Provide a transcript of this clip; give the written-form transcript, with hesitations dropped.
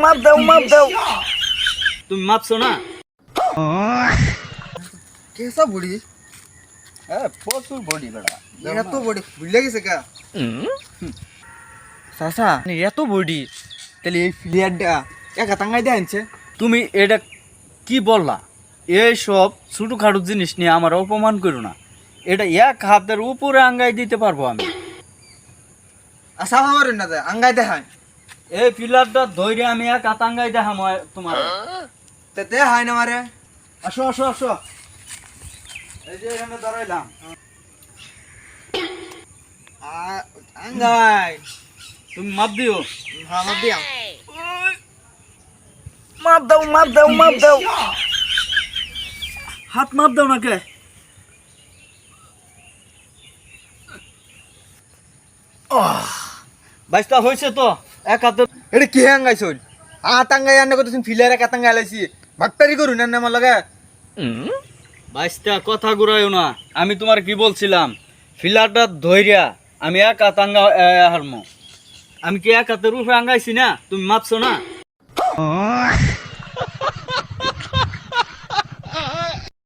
মাপ দাও। তুমি মাপছো না? কেসা বড়ি প্রচুর বডি বেড়া। এত বড়ি ভুলে গেছে কা চাচা এত বডি তাহলে এই প্লেয়ারটা একা টাঙ্গাই দিয়ে আনছে। তুমি এটা কি বললা? এইসব ছোটখাটো জিনিস নিয়ে আমার অপমান করো না। এটা এক হাতের উপরে আঙ্গাই দিতে পারবো আমি। আশা আমার না যায় আঙ্গাই দেখায় এই পিলারটা ধরে আমি এক হাত আঙ্গাই দেখাম তোমার। তে হয় না মারে। আসো আসো আসো এই যে এখানে দাঁড়াইলাম। আঙ্গাই তুমি মাপ দিও। হ্যাঁ আমার দিয়াম মাপ দাও। হাত মাপ দাও না কে? বাইশটা হয়েছে তো এক হাতে। এটা কি আঙ্গাই শোন টাঙ্গাই আন্না করতেছেন ফিলার একা টাঙ্গাই আলাইছি ভাগতারি করুন না আমার লাগে। বাইশটা কথা ঘুরাইও না। আমি তোমার কি বলছিলাম? ফিলারটা ধইরা আমি এক হাত আঙ্গা হারমো। আমি কি এক হাতের উপরে আঙ্গাইছি না? তুমি মাপছো না?